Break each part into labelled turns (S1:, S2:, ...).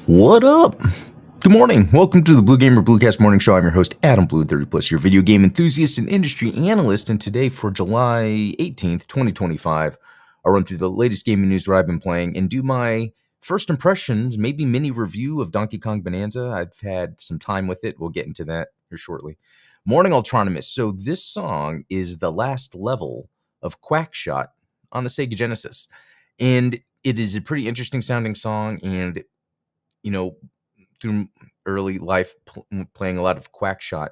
S1: What up? Good morning. Welcome to the Blue Gamer Bluecast Morning Show. I'm your host, Adam Blue, 30 plus, your video game enthusiast and industry analyst. And today, for July 18th, 2025, I'll run through the latest gaming news where I've been playing and do my first impressions, maybe mini review of Donkey Kong Bonanza. I've had some time with it. We'll get into that here shortly. Morning Ultronomus. So, this song is the last level of Quackshot on the Sega Genesis. And it is a pretty interesting sounding song. And through early life playing a lot of Quackshot,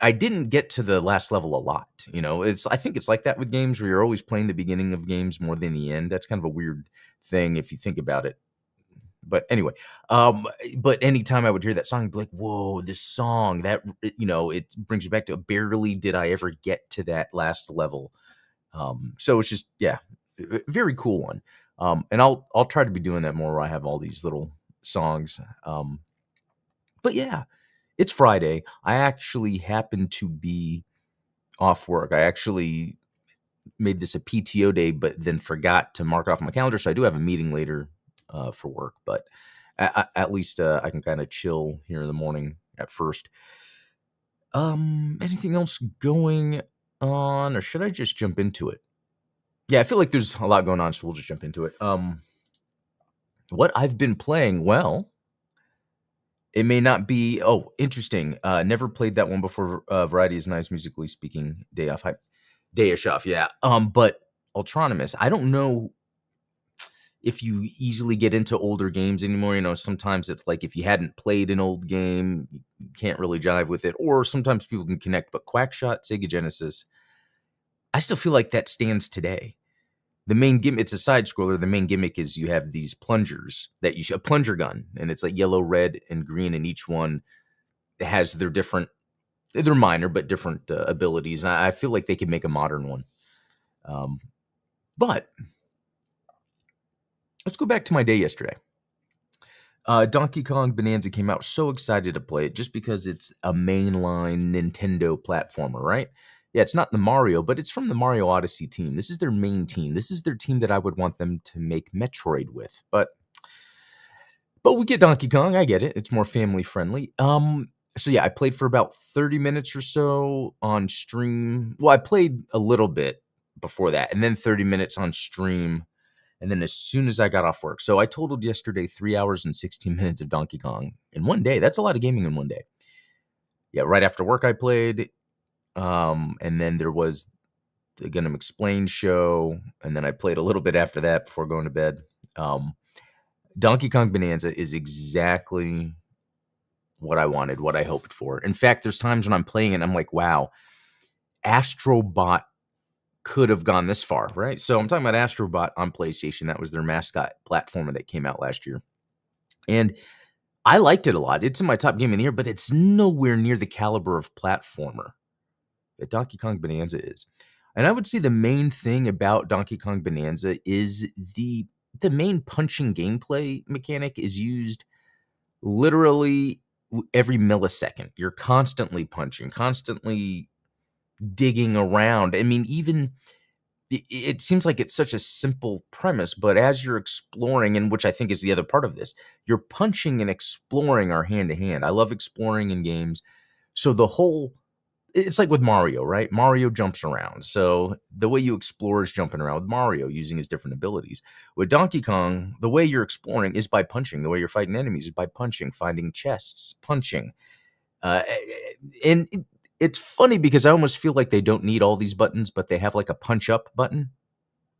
S1: I didn't get to the last level a lot. I think it's like that with games where you're always playing the beginning of games more than the end. That's kind of a weird thing if you think about it. But anyway, but anytime I would hear that song, I'd be like, whoa, this song, it brings me back to barely did I ever get to that last level. So it's just, yeah, a very cool one. And I'll try to be doing that more where I have all these little songs. But yeah, it's Friday. I actually happen to be off work. I actually made this a PTO day, but then forgot to mark it off my calendar. So I do have a meeting later for work, but at least I can kind of chill here in the morning at first. Anything else going on, or should I just jump into it? Yeah, I feel like there's a lot going on, so we'll just jump into it. What I've been playing, well, it may not be. Oh, interesting. Never played that one before. Variety is nice, musically speaking. Day off, dayish off. Yeah. But Ultronomus. I don't know if you easily get into older games anymore. Sometimes it's like if you hadn't played an old game, you can't really jive with it, or sometimes people can connect. But Quackshot, Sega Genesis, I still feel like that stands today. The main gimmick, it's a side scroller. The main gimmick is you have these plungers a plunger gun, and it's like yellow, red, and green, and each one has they're minor but different abilities. And I feel like they could make a modern one. But let's go back to my day yesterday. Donkey Kong Bonanza came out. So excited to play it just because it's a mainline Nintendo platformer, right? Yeah, it's not the Mario, but it's from the Mario Odyssey team. This is their main team. This is their team that I would want them to make Metroid with. But we get Donkey Kong. I get it. It's more family friendly. So yeah, I played for about 30 minutes or so on stream. Well, I played a little bit before that, and then 30 minutes on stream. And then as soon as I got off work. So I totaled yesterday 3 hours and 16 minutes of Donkey Kong in one day. That's a lot of gaming in one day. Yeah, right after work I played. And then there was the Gundam Explained show. And then I played a little bit after that before going to bed. Donkey Kong Bonanza is exactly what I wanted, what I hoped for. In fact, there's times when I'm playing it and I'm like, wow, Astrobot could have gone this far, right? So I'm talking about Astrobot on PlayStation. That was their mascot platformer that came out last year. And I liked it a lot. It's in my top game of the year, but it's nowhere near the caliber of platformer that Donkey Kong Bonanza is. And I would say the main thing about Donkey Kong Bonanza is the main punching gameplay mechanic is used literally every millisecond. You're constantly punching, constantly digging around. I mean, even it seems like it's such a simple premise, but as you're exploring, and which I think is the other part of this, you're punching and exploring are hand to hand. I love exploring in games. So it's like with Mario, right? Mario jumps around. So the way you explore is jumping around with Mario using his different abilities. With Donkey Kong, the way you're exploring is by punching. The way you're fighting enemies is by punching, finding chests, punching. And it's funny because I almost feel like they don't need all these buttons, but they have like a punch up button,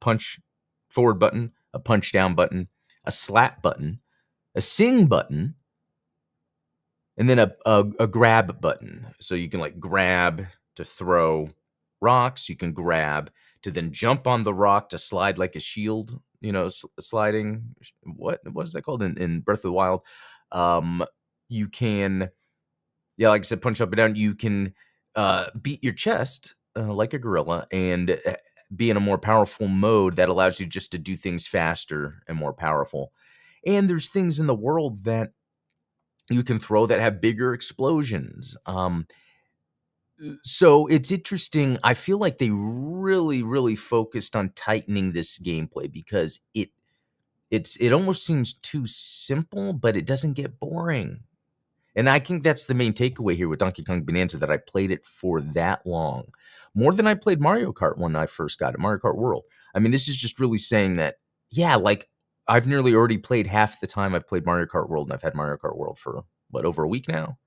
S1: punch forward button, a punch down button, a slap button, a sing button, and then a grab button. So you can like grab to throw rocks. You can grab to then jump on the rock to slide like a shield, sliding. What is that called in Breath of the Wild? You can, yeah, like I said, punch up and down. You can beat your chest like a gorilla and be in a more powerful mode that allows you just to do things faster and more powerful. And there's things in the world that you can throw that have bigger explosions. So it's interesting. I feel like they really, really focused on tightening this gameplay because it it almost seems too simple, but it doesn't get boring. And I think that's the main takeaway here with Donkey Kong Bonanza, that I played it for that long. More than I played Mario Kart when I first got it, Mario Kart World. I mean, this is just really saying that, yeah, like I've nearly already played half the time I've played Mario Kart World, and I've had Mario Kart World for what, over a week now?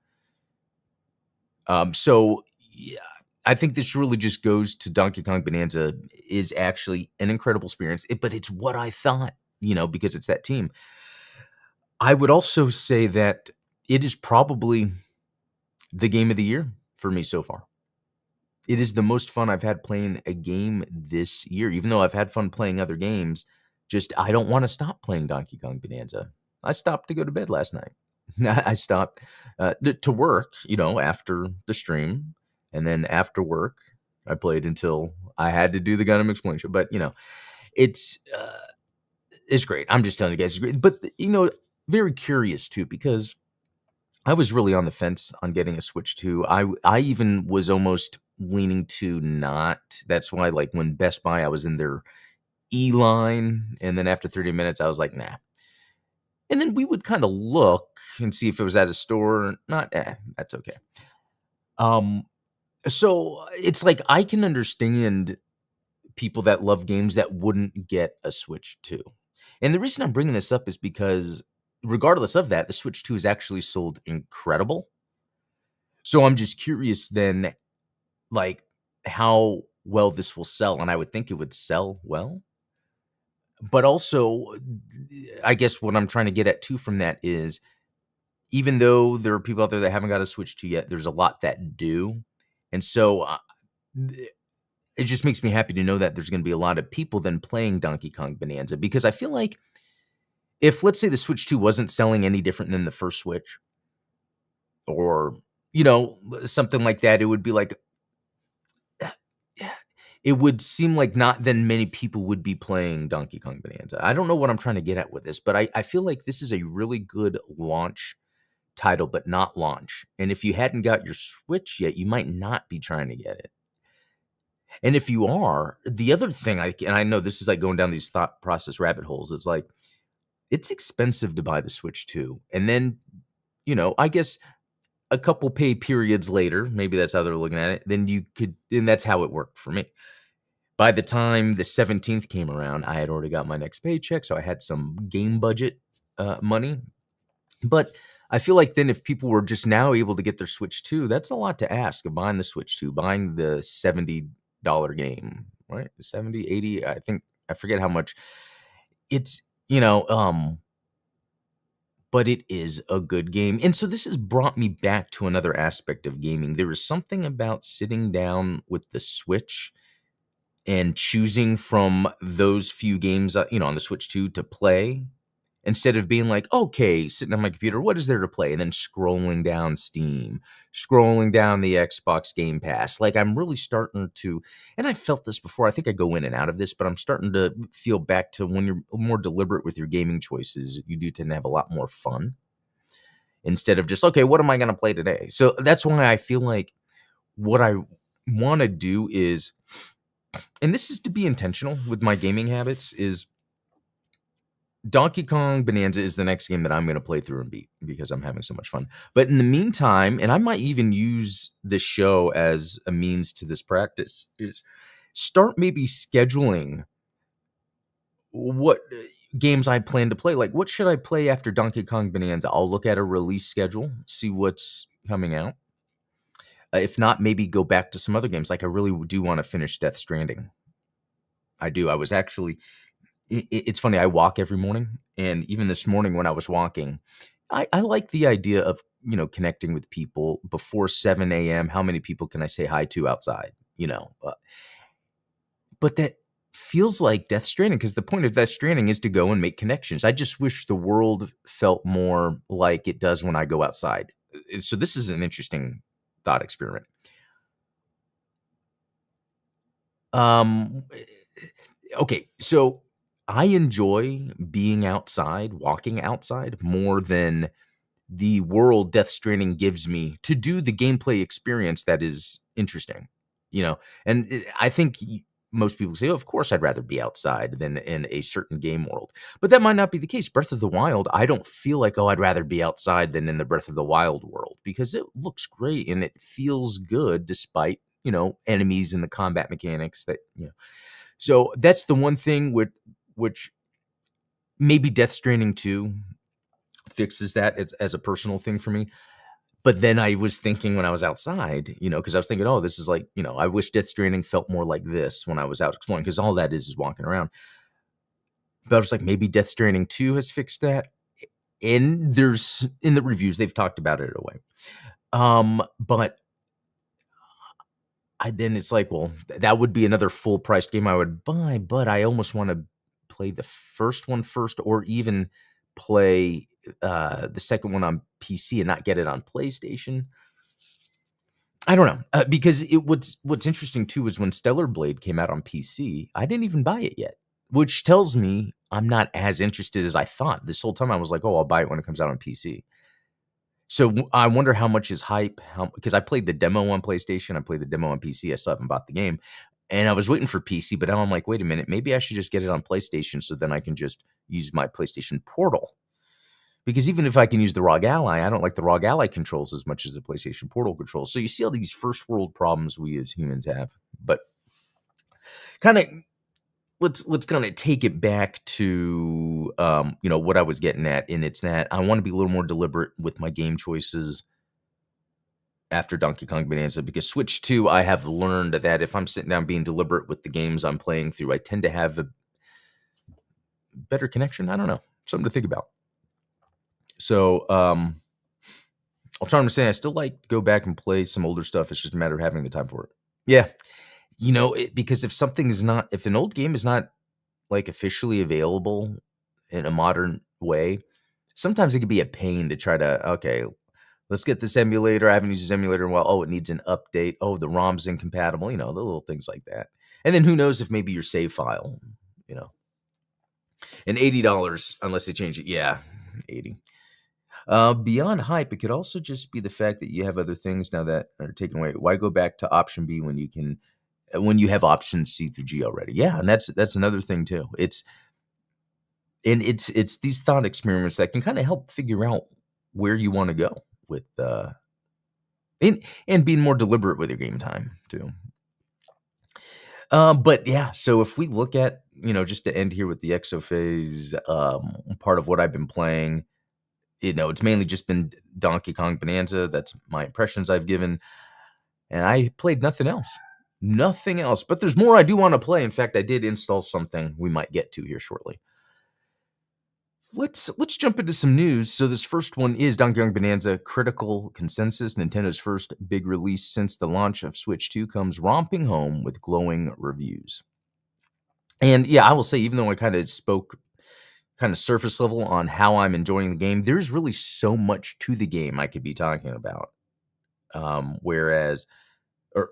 S1: So yeah, I think this really just goes to Donkey Kong Bonanza is actually an incredible experience, but it's what I thought, because it's that team. I would also say that it is probably the game of the year for me so far. It is the most fun I've had playing a game this year, even though I've had fun playing other games. Just I don't want to stop playing Donkey Kong Bonanza. I stopped to go to bed last night. I stopped to work, after the stream, and then after work, I played until I had to do the Gundam Explain show. But it's it's great. I'm just telling you guys, it's great. But very curious too, because I was really on the fence on getting a Switch 2. I even was almost leaning to not. That's why, like, when Best Buy, I was in their line, and then after 30 minutes, I was like, nah. And then we would kind of look and see if it was at a store. Not, that's okay. So it's like I can understand people that love games that wouldn't get a Switch 2. And the reason I'm bringing this up is because regardless of that, the Switch 2 is actually sold incredible. So I'm just curious then, like, how well this will sell, and I would think it would sell well. But also, I guess what I'm trying to get at too from that is, even though there are people out there that haven't got a Switch 2 yet, there's a lot that do. And so, it just makes me happy to know that there's gonna be a lot of people then playing Donkey Kong Bonanza, because I feel like if, let's say, the Switch 2 wasn't selling any different than the first Switch, or, something like that, it would be like, it would seem like not then many people would be playing Donkey Kong Bonanza. I don't know what I'm trying to get at with this, but I feel like this is a really good launch title, but not launch. And if you hadn't got your Switch yet, you might not be trying to get it. And if you are, the other thing, and I know this is like going down these thought process rabbit holes, it's like, it's expensive to buy the Switch 2. And then, I guess a couple pay periods later, maybe that's how they're looking at it, then you could, and that's how it worked for me. By the time the 17th came around, I had already got my next paycheck, so I had some game budget money. But I feel like then if people were just now able to get their Switch 2, that's a lot to ask of buying the Switch 2, buying the $70 game, right? 70, 80, I think, I forget how much. It's, but it is a good game. And so this has brought me back to another aspect of gaming. There is something about sitting down with the Switch and choosing from those few games, on the Switch 2 to play, instead of being like, okay, sitting on my computer, what is there to play? And then scrolling down Steam, scrolling down the Xbox Game Pass. Like, I'm really starting to, and I felt this before, I think I go in and out of this, but I'm starting to feel back to when you're more deliberate with your gaming choices, you do tend to have a lot more fun instead of just, okay, what am I going to play today? So that's why I feel like what I want to do is, and this is to be intentional with my gaming habits, is Donkey Kong Bonanza is the next game that I'm going to play through and beat because I'm having so much fun. But in the meantime, and I might even use this show as a means to this practice, is start maybe scheduling what games I plan to play. Like, what should I play after Donkey Kong Bonanza? I'll look at a release schedule, see what's coming out. If not, maybe go back to some other games. Like, I really do want to finish Death Stranding. I do. I was actually, it's funny, I walk every morning, and even this morning when I was walking, I like the idea of, connecting with people before 7 a.m. How many people can I say hi to outside? But that feels like Death Stranding, because the point of Death Stranding is to go and make connections. I just wish the world felt more like it does when I go outside. So this is an interesting thought experiment. Okay, so I enjoy being outside, walking outside, more than the world Death Stranding gives me to do the gameplay experience that is interesting, and I think most people say, "Oh, of course, I'd rather be outside than in a certain game world." But that might not be the case. Breath of the Wild, I don't feel like, "Oh, I'd rather be outside than in the Breath of the Wild world," because it looks great and it feels good despite, enemies and the combat mechanics that. So that's the one thing which maybe Death Stranding 2 fixes that. It's as a personal thing for me. But then I was thinking when I was outside, because I was thinking, oh, this is like, I wish Death Stranding felt more like this when I was out exploring, because all that is walking around. But I was like, maybe Death Stranding 2 has fixed that. And there's in the reviews, they've talked about it away. But then it's like, well, that would be another full priced game I would buy, but I almost want to play the first one first, or even play the second one on PC and not get it on PlayStation. I don't know, because what's interesting too is when Stellar Blade came out on PC, I didn't even buy it yet, which tells me I'm not as interested as I thought. This whole time I was like, "Oh, I'll buy it when it comes out on PC." So I wonder how much is hype, because I played the demo on PlayStation, I played the demo on PC, I still haven't bought the game, and I was waiting for PC, but now I'm like, "Wait a minute, maybe I should just get it on PlayStation so then I can just use my PlayStation Portal." Because even if I can use the ROG Ally, I don't like the ROG Ally controls as much as the PlayStation Portal controls. So you see all these first world problems we as humans have. But kind of let's kind of take it back to what I was getting at, and it's that I want to be a little more deliberate with my game choices after Donkey Kong Bonanza, because Switch 2, I have learned that if I'm sitting down being deliberate with the games I'm playing through, I tend to have a better connection. I don't know. Something to think about. So, I'll try to say I still like to go back and play some older stuff. It's just a matter of having the time for it. Yeah. Because if an old game is not like officially available in a modern way, sometimes it can be a pain to try to, okay, let's get this emulator. I haven't used this emulator in a while. Oh, it needs an update. Oh, the ROM's incompatible, the little things like that. And then who knows if maybe your save file, you know, and $80 unless they change it. Yeah, 80. Beyond hype, it could also just be the fact that you have other things now that are taken away. Why go back to option B when you have option C through G already? Yeah, and that's another thing too. It's these thought experiments that can kind of help figure out where you want to go with and being more deliberate with your game time too. But yeah, so if we look at just to end here with the exophase, part of what I've been playing. It's mainly just been Donkey Kong Bonanza. That's my impressions I've given. And I played nothing else. Nothing else. But there's more I do want to play. In fact, I did install something we might get to here shortly. Let's jump into some news. So this first one is Donkey Kong Bonanza Critical Consensus. Nintendo's first big release since the launch of Switch 2 comes romping home with glowing reviews. And yeah, I will say, even though I kind of spoke kind of surface level on how I'm enjoying the game, there's really so much to the game I could be talking about. Whereas, or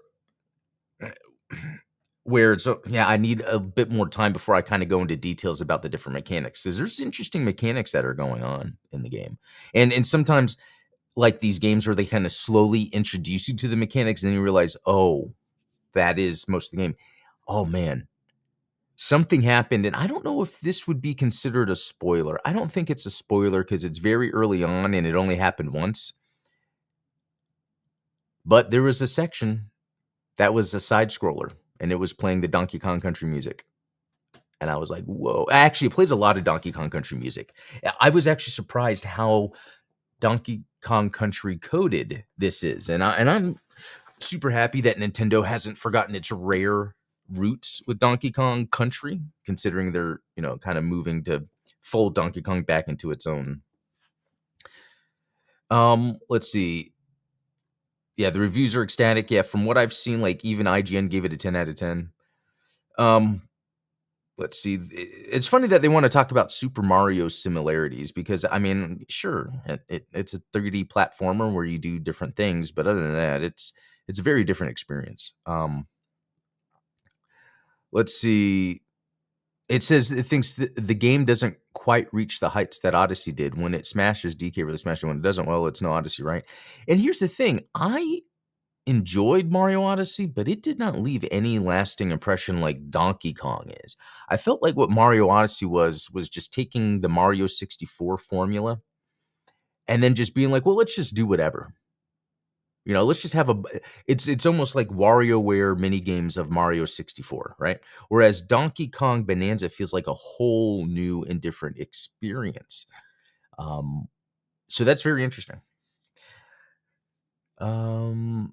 S1: where so yeah, I need a bit more time before I kind of go into details about the different mechanics, because there's interesting mechanics that are going on in the game, and sometimes like these games where they kind of slowly introduce you to the mechanics, and then you realize, oh, that is most of the game. Oh man, something happened, and I don't know if this would be considered a spoiler. I don't think it's a spoiler because it's very early on and it only happened once. But there was a section that was a side scroller, and it was playing the Donkey Kong Country music. And I was like, whoa. Actually, it plays a lot of Donkey Kong Country music. I was actually surprised how Donkey Kong Country coded this is. And I'm super happy that Nintendo hasn't forgotten its rare roots with Donkey Kong Country, considering they're, kind of moving to fold Donkey Kong back into its own. Let's see. Yeah, the reviews are ecstatic. Yeah, from what I've seen, like even IGN gave it a 10 out of 10. Let's see. It's funny that they want to talk about Super Mario similarities, because I mean, sure, it's a 3D platformer where you do different things, but other than that, it's a very different experience. Let's see. It says it thinks the game doesn't quite reach the heights that Odyssey did. When it smashes, DK really smashed it. When it doesn't, well, it's no Odyssey, right? And here's the thing. I enjoyed Mario Odyssey, but it did not leave any lasting impression like Donkey Kong is. I felt like what Mario Odyssey was just taking the Mario 64 formula and then just being like, well, let's just do whatever. Let's just have it's almost like WarioWare mini games of Mario 64, right? Whereas Donkey Kong Bonanza feels like a whole new and different experience. Um, so that's very interesting. Um,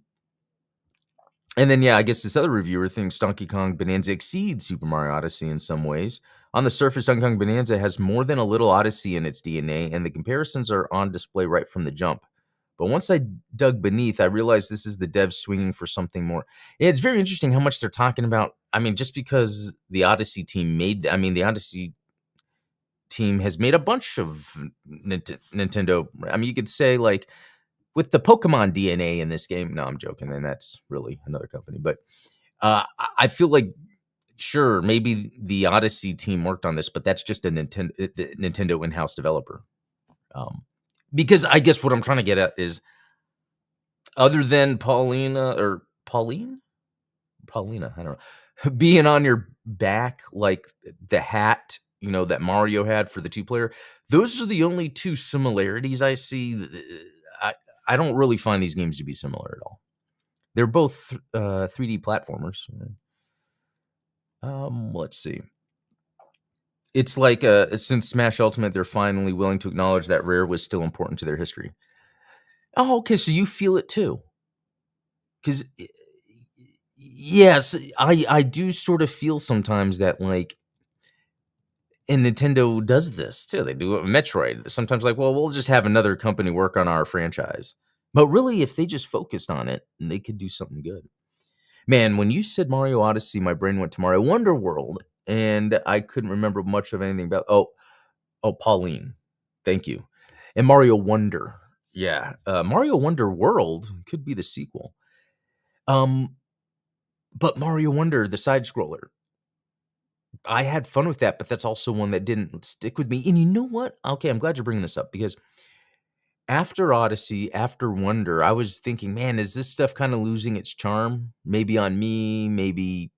S1: and then, yeah, I guess this other reviewer thinks Donkey Kong Bonanza exceeds Super Mario Odyssey in some ways. On the surface, Donkey Kong Bonanza has more than a little Odyssey in its DNA, and the comparisons are on display right from the jump. But once I dug beneath, I realized this is the devs swinging for something more. Yeah, it's very interesting how much they're talking about. I mean, just because the Odyssey team the Odyssey team has made a bunch of Nintendo. I mean, you could say like with the Pokemon DNA in this game. No, I'm joking. And that's really another company. But I feel like sure, maybe the Odyssey team worked on this, but that's just a Nintendo in-house developer. Because I guess what I'm trying to get at is, other than Paulina, I don't know, being on your back like the hat, that Mario had for the two-player, those are the only two similarities I see. I don't really find these games to be similar at all. They're both 3D platformers. Let's see. It's like since Smash Ultimate, they're finally willing to acknowledge that Rare was still important to their history. Oh, okay, so you feel it too. Because yes, I do sort of feel sometimes that like, and Nintendo does this too. They do it with Metroid. Sometimes like, well, we'll just have another company work on our franchise. But really, if they just focused on it, they could do something good. Man, when you said Mario Odyssey, my brain went to Mario Wonder World, and I couldn't remember much of anything about. Oh, Pauline, thank you, and Mario Wonder. Yeah, Mario Wonder World could be the sequel. But Mario Wonder, the side scroller, I had fun with that, but that's also one that didn't stick with me. And you know what? Okay, I'm glad you're bringing this up because after Odyssey, after Wonder, I was thinking, man, is this stuff kind of losing its charm? Maybe on me, maybe,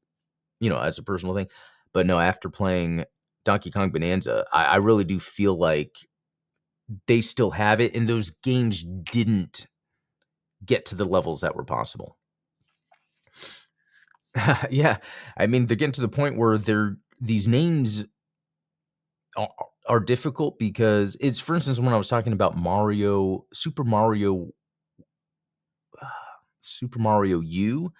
S1: as a personal thing. But no, after playing Donkey Kong Bonanza, I really do feel like they still have it, and those games didn't get to the levels that were possible. Yeah, I mean, they're getting to the point where these names are, are difficult because it's, for instance, when I was talking about Super Mario U,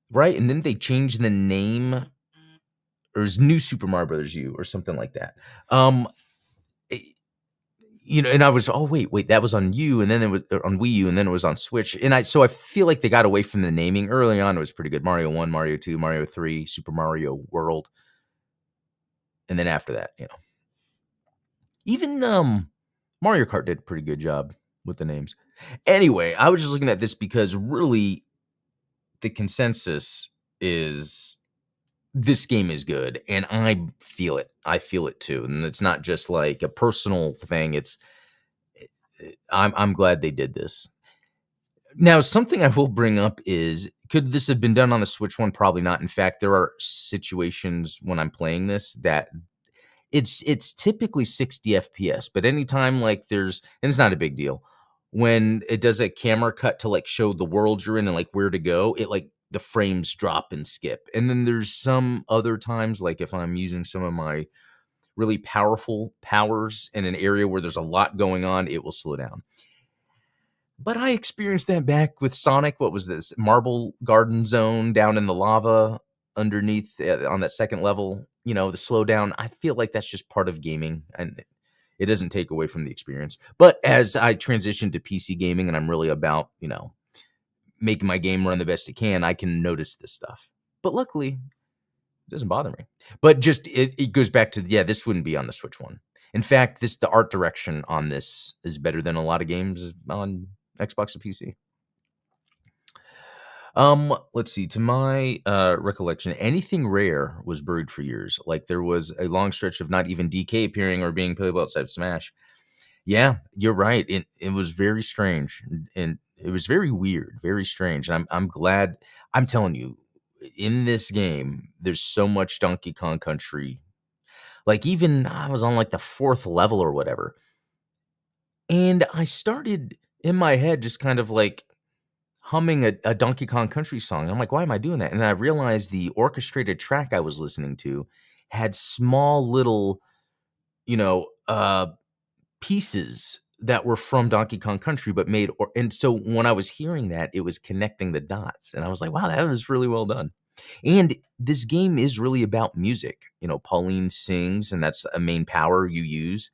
S1: right? And then they changed the name, or it's New Super Mario Brothers U, or something like that. eh, and I was, oh wait, that was on U, and then it was on Wii U, and then it was on Switch, and I feel like they got away from the naming early on. It was pretty good. Mario 1, Mario 2, Mario 3, Super Mario World, and then after that, even Mario Kart did a pretty good job with the names. Anyway, I was just looking at this because really the consensus is this game is good, and I feel it. I feel it too, and it's not just like a personal thing. I'm glad they did this. Now, something I will bring up is, could this have been done on the Switch one? Probably not. In fact, there are situations when I'm playing this that it's typically 60 FPS, but anytime like and it's not a big deal, when it does a camera cut to like show the world you're in and like where to go, it like the frames drop and skip. And then there's some other times, like if I'm using some of my really powerful powers in an area where there's a lot going on, it will slow down. But I experienced that back with Sonic. What was this? Marble Garden Zone down in the lava underneath on that second level. The slowdown. I feel like that's just part of gaming, and it doesn't take away from the experience. But as I transition to PC gaming, and I'm really about making my game run the best it can, I can notice this stuff. But luckily, it doesn't bother me. But just it goes back to, yeah, this wouldn't be on the Switch one. In fact, the art direction on this is better than a lot of games on Xbox and PC. Let's see. To my recollection, anything rare was buried for years. Like there was a long stretch of not even DK appearing or being playable outside of Smash. Yeah, you're right. It was very strange, and It was very weird, very strange, and I'm glad. I'm telling you, in this game, there's so much Donkey Kong Country. Like, even I was on, like, the 4th level or whatever, and I started, in my head, just kind of, like, humming a Donkey Kong Country song. I'm like, "Why am I doing that?" And then I realized the orchestrated track I was listening to had small little, you know, pieces that were from Donkey Kong Country, but made or and so when I was hearing that, it was connecting the dots, and I was like, "Wow, that was really well done." And this game is really about music. Pauline sings, and that's a main power you use,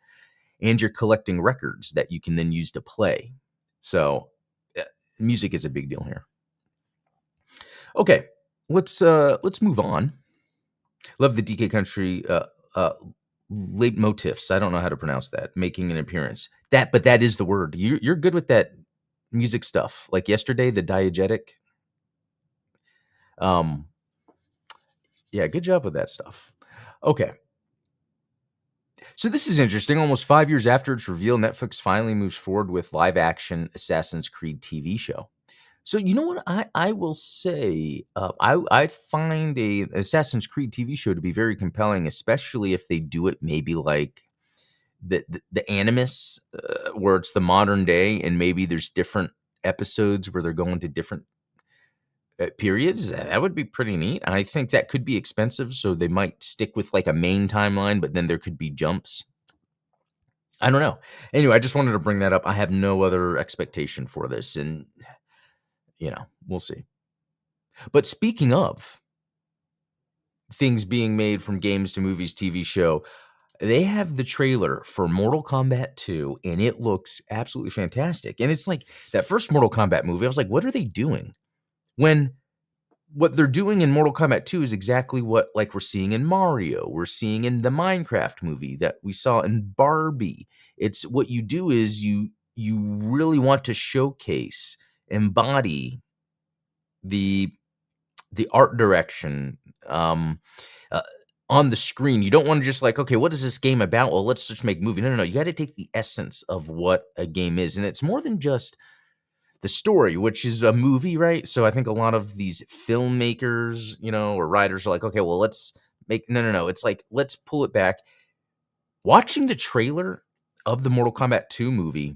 S1: and you're collecting records that you can then use to play. So, uh, music is a big deal here. Okay, let's move on. Love the DK Country uh, leitmotifs. I don't know how to pronounce that. Making an appearance. But that is the word. You're good with that music stuff. Like yesterday, the diegetic. Um, yeah, good job with that stuff. Okay, so this is interesting. Almost 5 years after its reveal, Netflix finally moves forward with live action Assassin's Creed TV show. So you know what I will say, I find a Assassin's Creed TV show to be very compelling, especially if they do it maybe like the Animus, where it's the modern day, and maybe there's different episodes where they're going to different periods. That would be pretty neat. I think that could be expensive, so they might stick with like a main timeline, but then there could be jumps. I don't know. Anyway, I just wanted to bring that up. I have no other expectation for this, and we'll see. But speaking of things being made from games to movies, TV show, they have the trailer for Mortal Kombat 2, and it looks absolutely fantastic. And it's like that first Mortal Kombat movie, I was like, what are they doing? When what they're doing in Mortal Kombat 2 is exactly what like we're seeing in Mario, we're seeing in the Minecraft movie, that we saw in Barbie. It's what you do is you really want to showcase, embody the art direction, um, uh, on the screen. You don't want to just like, okay, what is this game about? Well, let's just make a movie. No, no, no. You got to take the essence of what a game is, and it's more than just the story, which is a movie, right? So I think a lot of these filmmakers, or writers are like, okay, well, let's make no, no, no. It's like let's pull it back. Watching the trailer of the Mortal Kombat 2 movie,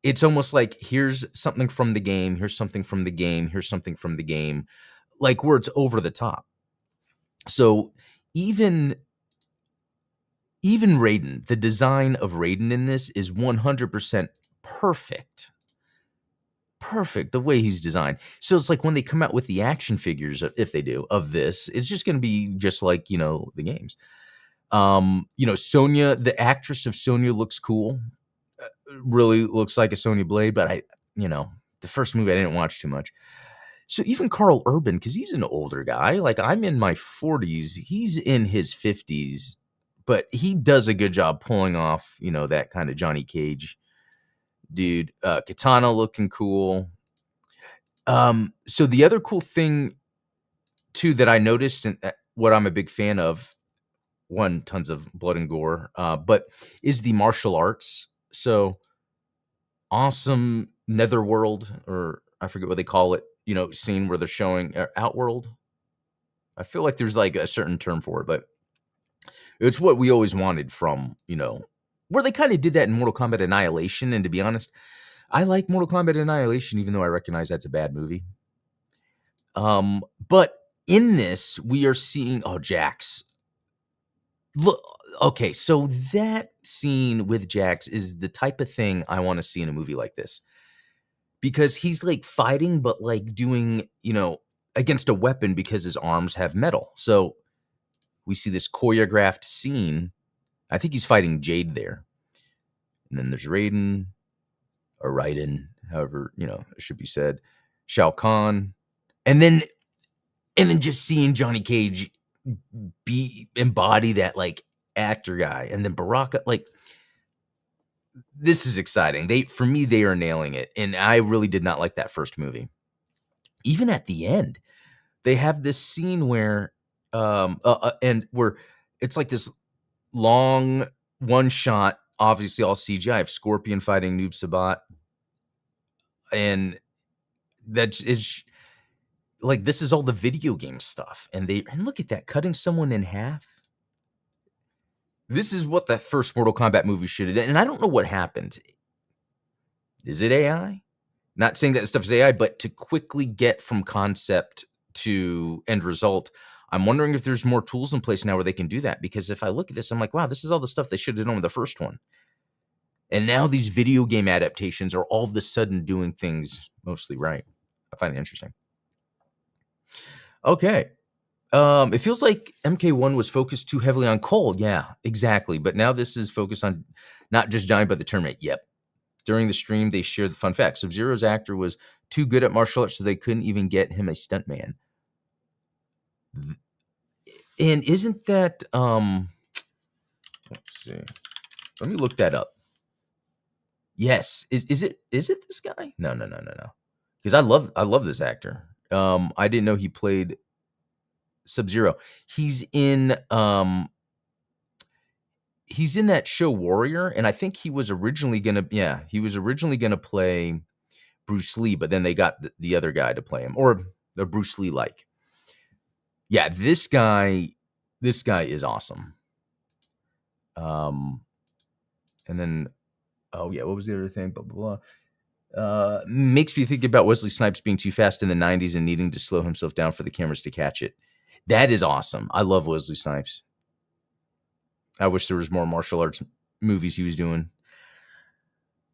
S1: it's almost like here's something from the game, here's something from the game, here's something from the game, like where it's over the top. So even Raiden, the design of Raiden in this is 100% perfect. Perfect the way he's designed. So it's like when they come out with the action figures, if they do, of this, it's just going to be just like, the games. Sonya, the actress of Sonya looks cool. Really looks like a Sonya Blade, but the first movie I didn't watch too much. So even Carl Urban, because he's an older guy, like I'm in my 40s, he's in his 50s, but he does a good job pulling off, that kind of Johnny Cage dude. Katana looking cool. So the other cool thing too that I noticed, and what I'm a big fan of, one, tons of blood and gore, but is the martial arts. So awesome netherworld, or I forget what they call it, scene where they're showing outworld. I feel like there's like a certain term for it, but it's what we always wanted from, where they kind of did that in Mortal Kombat Annihilation. And to be honest, I like Mortal Kombat Annihilation, even though I recognize that's a bad movie. But in this, we are seeing, oh, Jax. Look, okay, so that scene with Jax is the type of thing I want to see in a movie like this. Because he's like fighting, but like doing, against a weapon because his arms have metal. So we see this choreographed scene. I think he's fighting Jade there. And then there's Raiden, or Raiden, however, it should be said, Shao Kahn. And then just seeing Johnny Cage embody that like actor guy. And then Baraka, like, this is exciting. For me, they are nailing it. And I really did not like that first movie. Even at the end, they have this scene where, and where it's like this long one shot, obviously all CGI, of Scorpion fighting Noob Sabat. And that's it's like this is all the video game stuff. And look at that, cutting someone in half. This is what the first Mortal Kombat movie should have done. And I don't know what happened. Is it AI? Not saying that stuff is AI, but to quickly get from concept to end result, I'm wondering if there's more tools in place now where they can do that. Because if I look at this, I'm like, wow, this is all the stuff they should have done with the first one. And now these video game adaptations are all of a sudden doing things mostly right. I find it interesting. Okay. It feels like MK1 was focused too heavily on Cole. Yeah, exactly. But now this is focused on not just Johnny, but the tournament. Yep. During the stream, they shared the fun fact. Sub-Zero's actor was too good at martial arts, so they couldn't even get him a stuntman. And isn't that let's see. Let me look that up. Yes. Is it this guy? No. Because I love this actor. I didn't know he played Sub-Zero. He's in that show Warrior, and I think he was originally gonna play Bruce Lee, but then they got the other guy to play him, or the Bruce Lee like. Yeah, this guy is awesome. And then, oh yeah, what was the other thing? Blah blah blah. Makes me think about Wesley Snipes being too fast in the 90s and needing to slow himself down for the cameras to catch it. That is awesome. I love Wesley Snipes. I wish there was more martial arts movies he was doing.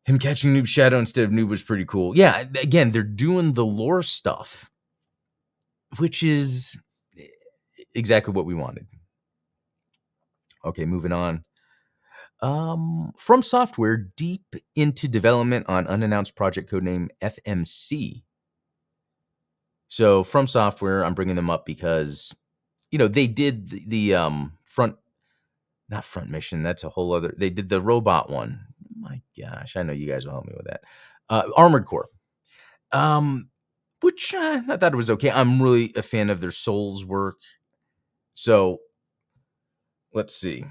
S1: Him catching Noob Shadow instead of Noob was pretty cool. Yeah, again, they're doing the lore stuff, which is exactly what we wanted. Okay, moving on. From Software deep into development on unannounced project codename FMC. So From Software, I'm bringing them up because, they did the not front mission. That's a whole other. They did the robot one. My gosh, I know you guys will help me with that. Armored Core, which I thought it was okay. I'm really a fan of their Souls work. So let's see.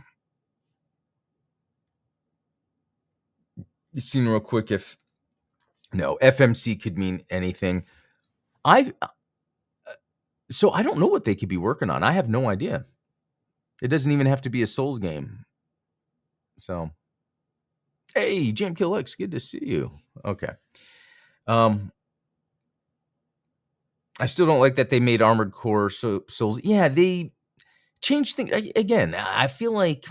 S1: Seeing real quick if FMC could mean anything. So I don't know what they could be working on. I have no idea. It doesn't even have to be a Souls game. So, hey, Jam Kill X, good to see you. Okay. I still don't like that they made Armored Core Souls. Yeah, they changed things again. I feel like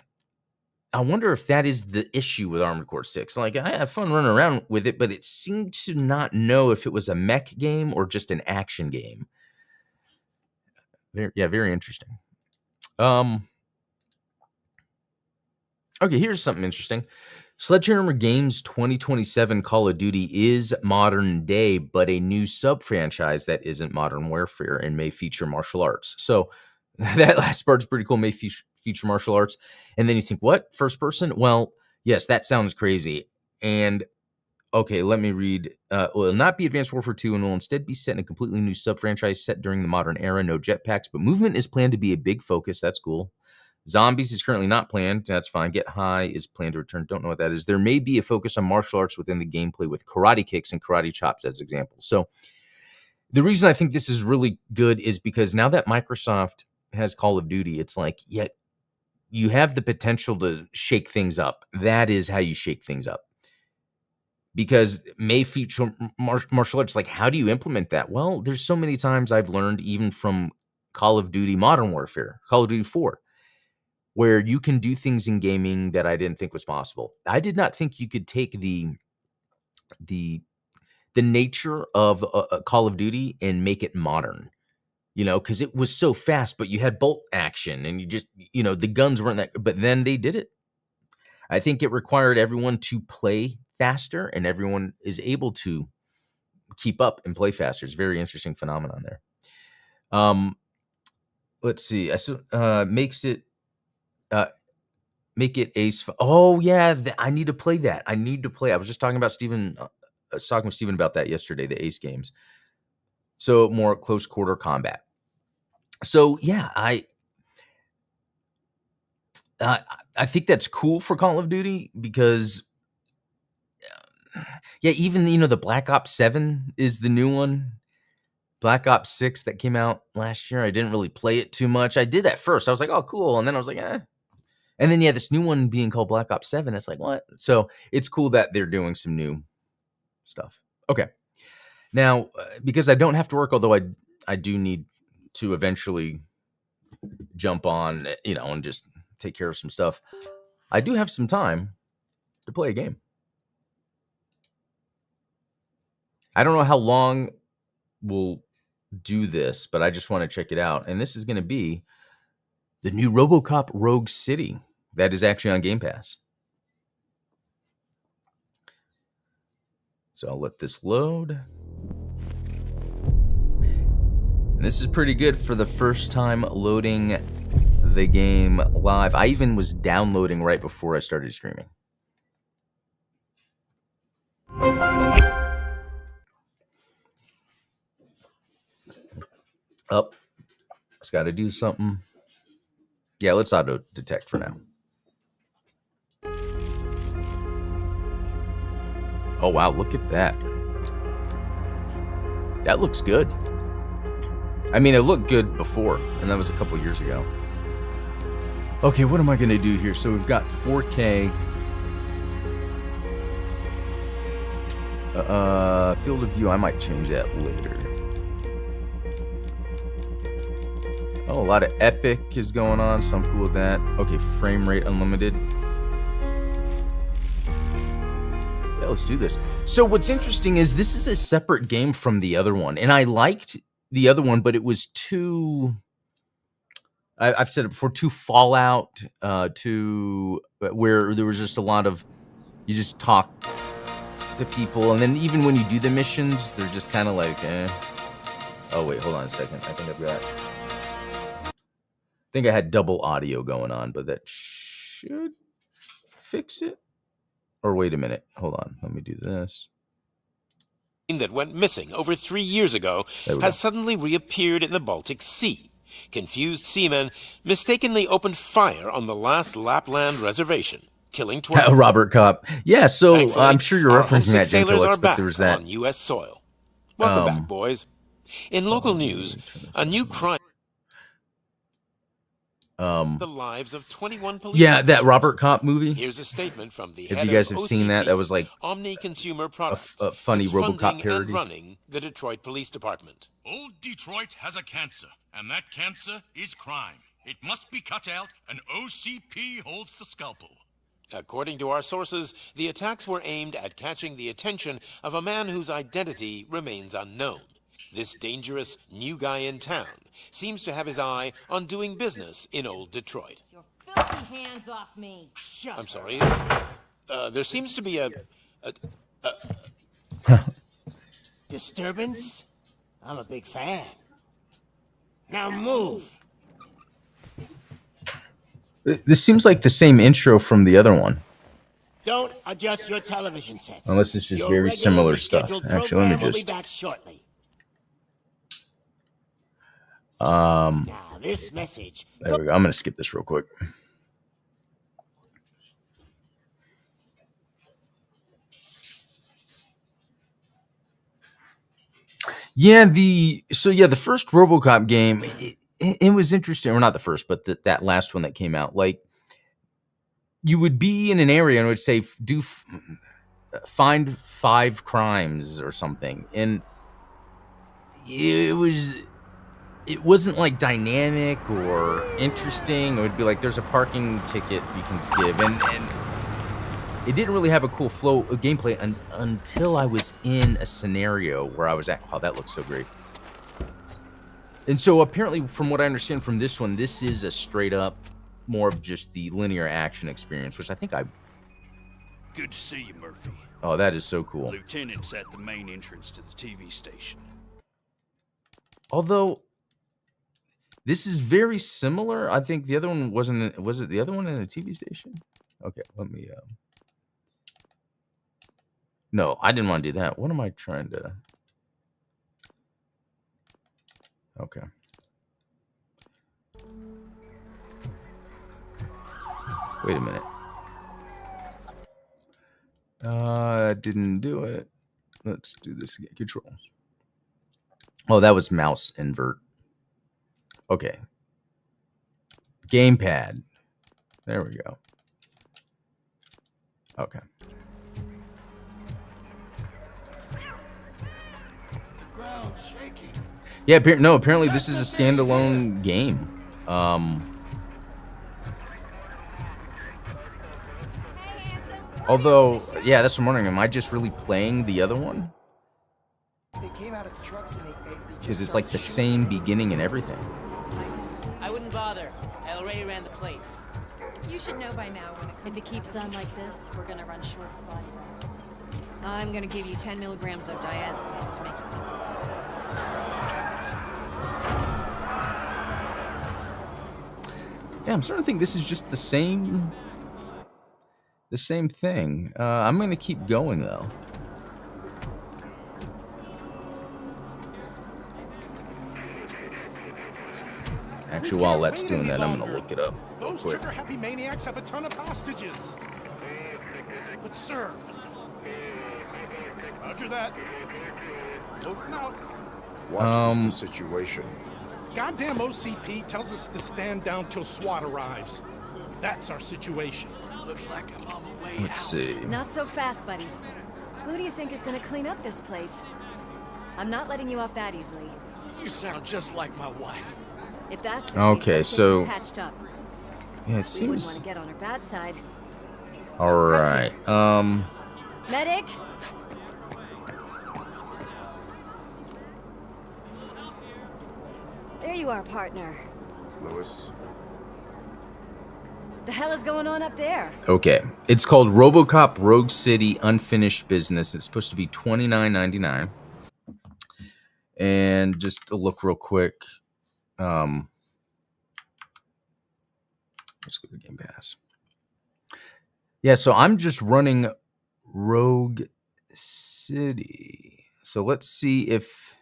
S1: I wonder if that is the issue with Armored Core 6. Like, I have fun running around with it, but it seemed to not know if it was a mech game or just an action game. Very interesting. Okay, here's something interesting. Sledgehammer Games 2027 Call of Duty is modern day, but a new sub-franchise that isn't Modern Warfare and may feature martial arts. So that last part's pretty cool, may feature martial arts. And then you think, what? First person? Well, yes, that sounds crazy. And okay, let me read. Will not be Advanced Warfare 2 and will instead be set in a completely new sub-franchise set during the modern era. No jetpacks, but movement is planned to be a big focus. That's cool. Zombies is currently not planned. That's fine. Get High is planned to return. Don't know what that is. There may be a focus on martial arts within the gameplay with karate kicks and karate chops as examples. So the reason I think this is really good is because now that Microsoft has Call of Duty, it's like, yeah, you have the potential to shake things up. That is how you shake things up. Because may feature martial arts. Like, how do you implement that? Well, there's so many times I've learned, even from Call of Duty Modern Warfare, Call of Duty 4, where you can do things in gaming that I didn't think was possible. I did not think you could take the nature of a Call of Duty and make it modern, because it was so fast, but you had bolt action and you just, the guns weren't that, but then they did it. I think it required everyone to play faster, and everyone is able to keep up and play faster. It's a very interesting phenomenon there. Let's see. Makes it make it ace. Oh yeah, I need to play that. I was just talking about Steven. I was talking with Steven about that yesterday. The Ace games. So more close quarter combat. So yeah, I think that's cool for Call of Duty because Yeah, even the Black Ops 7 is the new one. Black Ops 6 that came out last year. I didn't really play it too much. I did at first. I was like, oh, cool. And then I was like, eh. And then, yeah, this new one being called Black Ops 7, it's like, what? So it's cool that they're doing some new stuff. Okay. Now, because I don't have to work, although I do need to eventually jump on, and just take care of some stuff, I do have some time to play a game. I don't know how long we'll do this, but I just want to check it out. And this is going to be the new RoboCop Rogue City that is actually on Game Pass. So I'll let this load. And this is pretty good for the first time loading the game live. I even was downloading right before I started streaming. Up. It's got to do something. Yeah, let's auto detect for now. Oh, wow. Look at that. That looks good. I mean, it looked good before, and that was a couple years ago. Okay, what am I going to do here? So we've got 4K. Field of view, I might change that later. Oh, a lot of epic is going on, so I'm cool with that. Okay, frame rate unlimited. Yeah, let's do this. So what's interesting is this is a separate game from the other one, and I liked the other one, but it was too... I've said it before, too Fallout, where there was just a lot of... You just talk to people, and then even when you do the missions, they're just kind of like, eh. Oh, wait, hold on a second. I think I had double audio going on, but that should fix it. Or wait a minute. Hold on. Let me do this.
S2: That went missing over 3 years ago has suddenly reappeared in the Baltic Sea. Confused seamen mistakenly opened fire on the last Lapland reservation, killing 12.
S1: Robert Kopp. Yeah, so
S2: Thankfully,
S1: I'm sure you're referencing that,
S2: sailors
S1: Gentilix,
S2: are
S1: but
S2: back
S1: there was that
S2: on U.S. soil. Welcome back, boys. In local news, a new crime. The lives of 21 police officers.
S1: that Robert Kopp movie.
S2: Here's a statement from the
S1: If
S2: head
S1: you guys
S2: of
S1: have seen that, that was like
S2: Omni Consumer Products,
S1: a funny
S2: it's
S1: RoboCop
S2: funding
S1: parody.
S2: and running the Detroit Police Department.
S3: Old Detroit has a cancer, and that cancer is crime. It must be cut out, and OCP holds the scalpel.
S2: According to our sources, the attacks were aimed at catching the attention of a man whose identity remains unknown. This dangerous new guy in town seems to have his eye on doing business in old Detroit.
S4: Your filthy hands off me.
S2: I'm sorry. There seems to be a
S5: Disturbance? I'm a big fan. Now move.
S1: This seems like the same intro from the other one.
S5: Don't adjust your television sets.
S1: Unless it's just
S5: Your
S1: very similar
S5: regularly
S1: stuff.
S5: scheduled
S1: Actually, let me
S5: program will
S1: just...
S5: be back shortly.
S1: Now,
S5: this message.
S1: There we go. I'm going to skip this real quick. Yeah, the first RoboCop game, it was interesting, or not the first, but that last one that came out. Like, you would be in an area and it would say, find 5 crimes or something, and it wasn't like dynamic or interesting. It would be like, there's a parking ticket you can give, and it didn't really have a cool flow of gameplay until I was in a scenario where I was at. Oh, that looks so great. And so apparently, from what I understand from this one, this is a straight up more of just the linear action experience, which I think
S6: Good to see you, Murphy.
S1: Oh, that is so cool.
S6: Lieutenant's at the main entrance to the TV station.
S1: Although this is very similar. I think the other one wasn't. Was it the other one in a TV station? Okay, let me. No, I didn't want to do that. What am I trying to? Okay. Wait a minute. Didn't do it. Let's do this again. Controls. Oh, that was mouse invert. Okay. Gamepad. There we go. Okay. Yeah, no, apparently this is a standalone game. Although, yeah, that's what I'm wondering. Am I just really playing the other one?
S7: They came out of the trucks and they
S1: Because it's like the same beginning and everything.
S8: I wouldn't bother. I already ran the plates.
S9: You should know by now when it comes
S4: If it keeps on like this, we're gonna run short of body bags.
S9: I'm gonna give you 10 milligrams of diazepam to make you comfortable.
S1: Yeah, I'm starting to think this is just the same thing. I'm going to keep going, though. Actually, while Lett's doing that, I'm going to look it up real
S10: Those
S1: quick.
S10: trigger-happy maniacs have a ton of hostages. But sir... Roger that. Over out.
S11: What is the situation?
S10: Goddamn OCP tells us to stand down till SWAT arrives. That's our situation.
S6: Looks like I'm on my way
S1: Let's see.
S4: Not so fast, buddy. Who do you think is gonna clean up this place? I'm not letting you off that easily.
S6: You sound just like my wife.
S4: If that's the
S1: Okay,
S4: case, let's
S1: so-
S4: get you patched up.
S1: Yeah, it
S4: We wouldn't
S1: seems...
S4: want to get on her bad side.
S1: All right.
S4: Medic! There you are, partner.
S11: Lewis?
S4: The hell is going on up there?
S1: Okay. It's called RoboCop Rogue City Unfinished Business. It's supposed to be $29.99. And just to look real quick. Let's go to Game Pass. Yeah, so I'm just running Rogue City. So let's see if...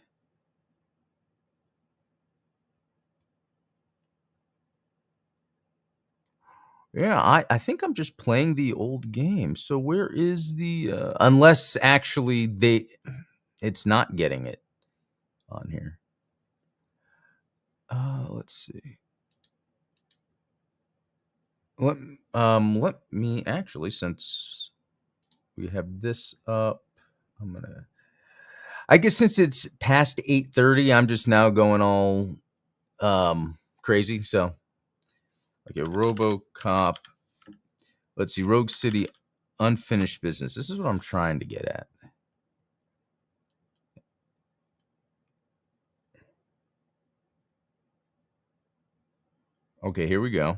S1: Yeah, I think I'm just playing the old game. So where is the... unless actually it's not getting it on here. Let's see. Let me actually, since we have this up, I guess since it's past 8:30, I'm just now going all crazy. So okay, RoboCop. Let's see, Rogue City Unfinished Business. This is what I'm trying to get at. Okay, here we go.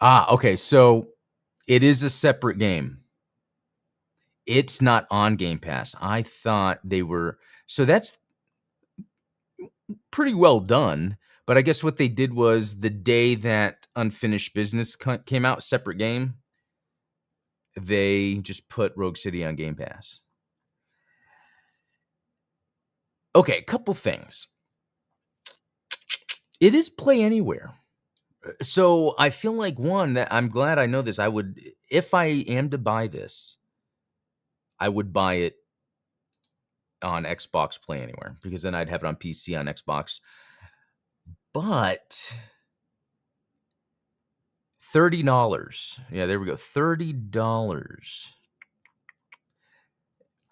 S1: Okay, so it is a separate game. It's not on Game Pass. I thought they were... So that's pretty well done. But I guess what they did was the day that Unfinished Business came out, separate game, they just put Rogue City on Game Pass. Okay, a couple things. It is Play Anywhere. So I feel like, one, that I'm glad I know this. I would, if I am to buy this, I would buy it on Xbox Play Anywhere, because then I'd have it on PC, on Xbox. But $30. Yeah, there we go. $30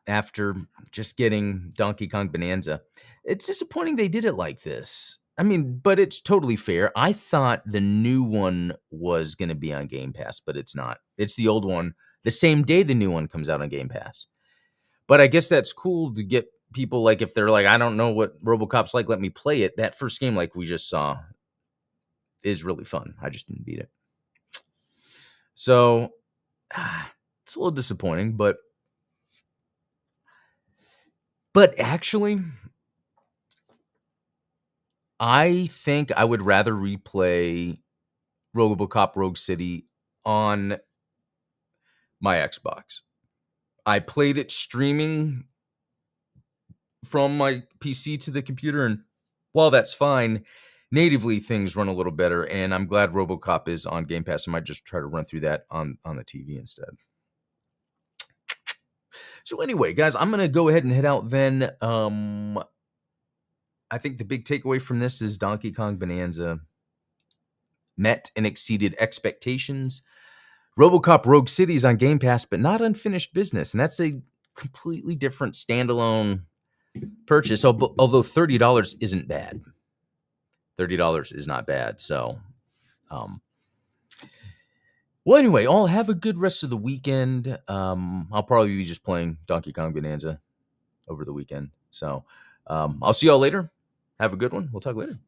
S1: after just getting Donkey Kong Bonanza. It's disappointing they did it like this. I mean, but it's totally fair. I thought the new one was going to be on Game Pass, but it's not. It's the old one the same day the new one comes out on Game Pass. But I guess that's cool to get people, like, if they're like, I don't know what RoboCop's like, let me play it. That first game, like we just saw, is really fun. I just didn't beat it. So it's a little disappointing, but actually, I think I would rather replay RoboCop Rogue City on my Xbox. I played it streaming from my PC to the computer, and while that's fine, natively things run a little better, and I'm glad RoboCop is on Game Pass. I might just try to run through that on the TV instead. So anyway, guys, I'm going to go ahead and head out then. I think the big takeaway from this is Donkey Kong Bonanza met and exceeded expectations. RoboCop Rogue City is on Game Pass, but not unfinished business, and that's a completely different standalone purchase, although $30 isn't bad. $30 is not bad. So, well, anyway, I'll have a good rest of the weekend. I'll probably be just playing Donkey Kong Bonanza over the weekend. So, I'll see y'all later. Have a good one. We'll talk later.